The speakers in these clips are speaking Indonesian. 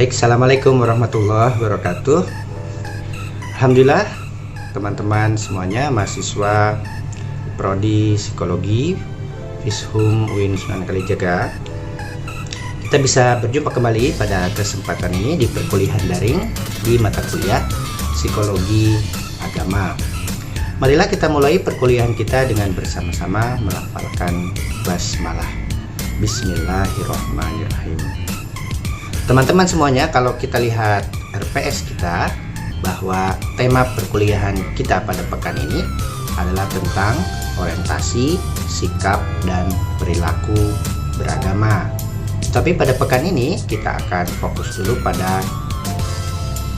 Baik, assalamualaikum warahmatullahi wabarakatuh. Alhamdulillah, teman-teman semuanya, mahasiswa Prodi Psikologi Fishum UIN Sunan Kalijaga, kita bisa berjumpa kembali pada kesempatan ini di perkuliahan daring di mata kuliah Psikologi Agama. Marilah kita mulai perkuliahan kita dengan bersama-sama melafalkan basmalah. Bismillahirrahmanirrahim. Teman-teman semuanya, kalau kita lihat RPS kita, bahwa tema perkuliahan kita pada pekan ini adalah tentang orientasi, sikap, dan perilaku beragama. Tapi pada pekan ini kita akan fokus dulu pada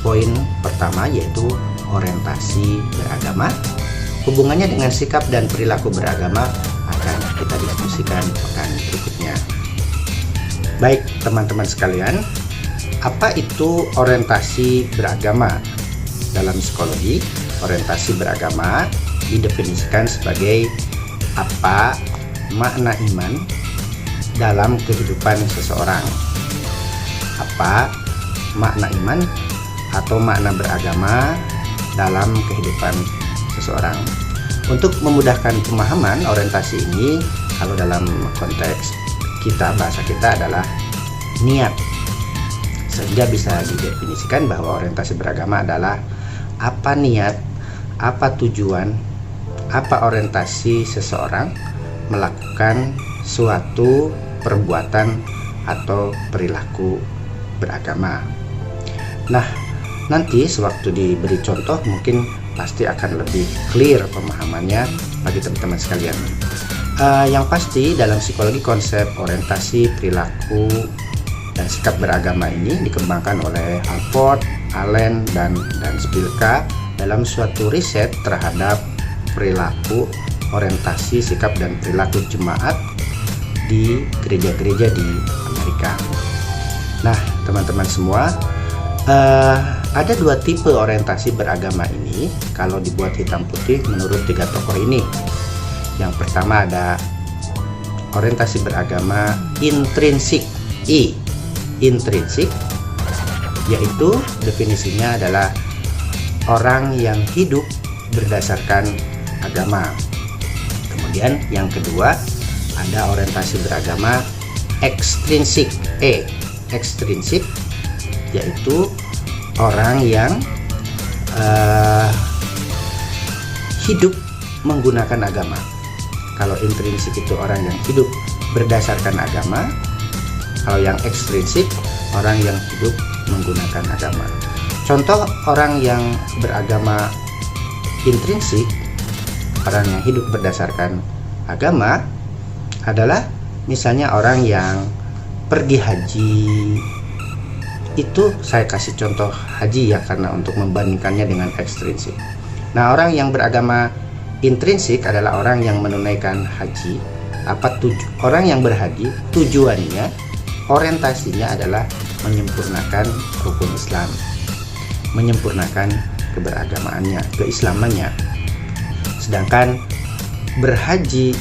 poin pertama, yaitu orientasi beragama. Hubungannya dengan sikap dan perilaku beragama akan kita diskusikan pekan berikutnya. Baik teman-teman sekalian, apa itu orientasi beragama? Dalam psikologi, orientasi beragama didefinisikan sebagai apa makna iman dalam kehidupan seseorang. Apa makna iman atau makna beragama dalam kehidupan seseorang. Untuk memudahkan pemahaman orientasi ini, kalau dalam konteks kita, bahasa kita adalah niat, sehingga bisa didefinisikan bahwa orientasi beragama adalah apa niat, apa tujuan, apa orientasi seseorang melakukan suatu perbuatan atau perilaku beragama. Nah, nanti sewaktu diberi contoh mungkin pasti akan lebih clear pemahamannya bagi teman-teman sekalian. Yang pasti dalam psikologi, konsep orientasi, perilaku, dan sikap beragama ini dikembangkan oleh Alford, Allen, dan Spilka dalam suatu riset terhadap perilaku, orientasi, sikap, dan perilaku jemaat di gereja-gereja di Amerika. Nah, teman-teman semua, ada dua tipe orientasi beragama ini kalau dibuat hitam putih menurut tiga tokoh ini. Yang pertama ada orientasi beragama intrinsik, intrinsik, yaitu definisinya adalah orang yang hidup berdasarkan agama. Kemudian yang kedua ada orientasi beragama ekstrinsik, ekstrinsik, yaitu orang yang hidup menggunakan agama. Kalau intrinsik itu orang yang hidup berdasarkan agama, kalau yang ekstrinsik orang yang hidup menggunakan agama. Contoh orang yang beragama intrinsik, orang yang hidup berdasarkan agama adalah misalnya orang yang pergi haji. Itu saya kasih contoh haji ya, karena untuk membandingkannya dengan ekstrinsik. Nah, orang yang beragama intrinsik adalah orang yang menunaikan haji. Orang yang berhaji tujuannya, orientasinya adalah menyempurnakan rukun Islam, menyempurnakan keberagamaannya, keislamannya. Sedangkan berhaji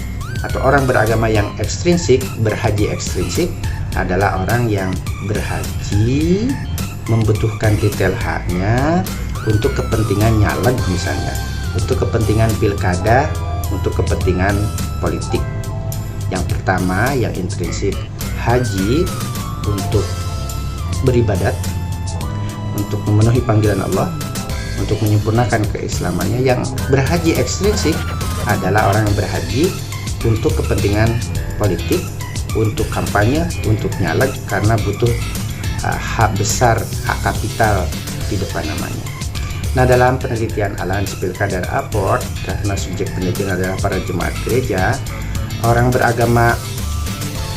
atau orang beragama yang ekstrinsik, berhaji ekstrinsik adalah orang yang berhaji membutuhkan titel haknya untuk kepentingan nyaleg misalnya, untuk kepentingan pilkada, untuk kepentingan politik. Yang pertama yang intrinsik, haji untuk beribadat, untuk memenuhi panggilan Allah, untuk menyempurnakan keislamannya. Yang berhaji ekstrinsik adalah orang yang berhaji untuk kepentingan politik, untuk kampanye, untuk nyaleg, karena butuh hak besar, hak kapital di depan namanya. Nah, dalam penelitian Allen, Spilka, dan Alford, karena subjek penelitian adalah para jemaat gereja, orang beragama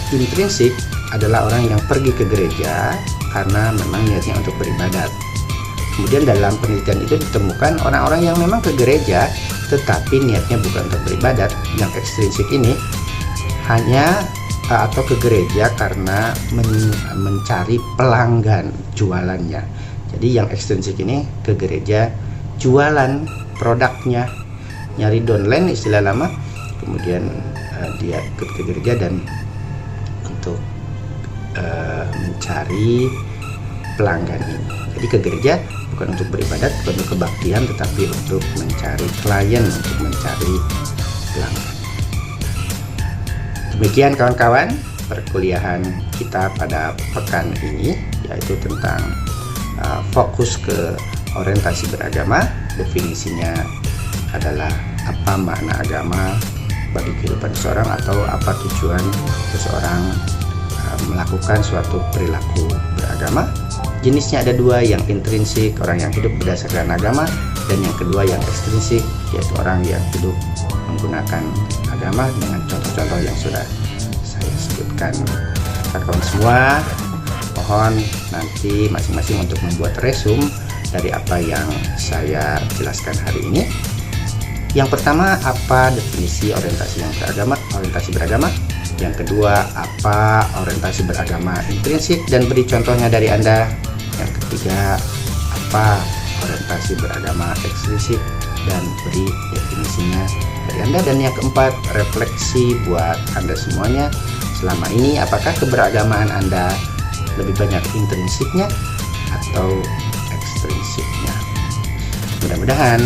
intrinsik adalah orang yang pergi ke gereja karena memang niatnya untuk beribadat. Kemudian dalam penelitian itu ditemukan orang-orang yang memang ke gereja tetapi niatnya bukan untuk beribadat. Yang ekstrinsik ini hanya atau ke gereja karena mencari pelanggan jualannya. Jadi yang ekstrinsik ini ke gereja jualan produknya, nyari downline istilah lama. Kemudian dia ikut ke gereja dan untuk mencari pelanggan ini. Jadi ke gereja bukan untuk beribadat, bukan untuk kebaktian, tetapi untuk mencari klien, untuk mencari pelanggan. Demikian kawan-kawan perkuliahan kita pada pekan ini, yaitu tentang fokus ke orientasi beragama. Definisinya adalah apa makna agama bagi kehidupan seseorang, atau apa tujuan seseorang melakukan suatu perilaku beragama. Jenisnya ada dua, yang intrinsik, orang yang hidup berdasarkan agama, dan yang kedua yang ekstrinsik, yaitu orang yang hidup menggunakan agama dengan contoh-contoh yang sudah saya sebutkan. Kawan-kawan semua, mohon nanti masing-masing untuk membuat resum dari apa yang saya jelaskan hari ini. Yang pertama, apa definisi orientasi beragama? Yang kedua, apa orientasi beragama intrinsik, dan beri contohnya dari Anda. Yang ketiga, apa orientasi beragama ekstrinsik, dan beri definisinya dari Anda. Dan yang keempat, refleksi buat Anda semuanya. Selama ini, apakah keberagamaan Anda lebih banyak intrinsiknya atau ekstrinsiknya? Mudah-mudahan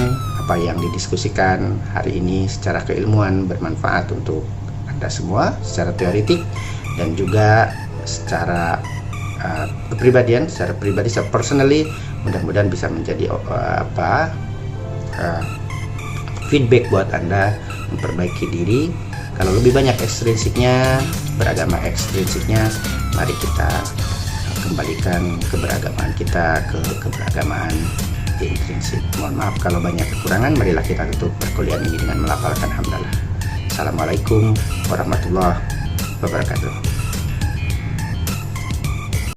apa yang didiskusikan hari ini secara keilmuan bermanfaat untuk Anda semua, secara teoritik dan juga secara kepribadian, secara pribadi, secara personally. Mudah-mudahan bisa menjadi feedback buat Anda memperbaiki diri. Kalau lebih banyak ekstrinsiknya, beragama ekstrinsiknya, mari kita kembalikan keberagamaan kita ke keberagamaan intrinsik. Mohon maaf kalau banyak kekurangan. Marilah kita tutup perkuliahan ini dengan melafalkan hamdalah. Assalamualaikum warahmatullahi wabarakatuh.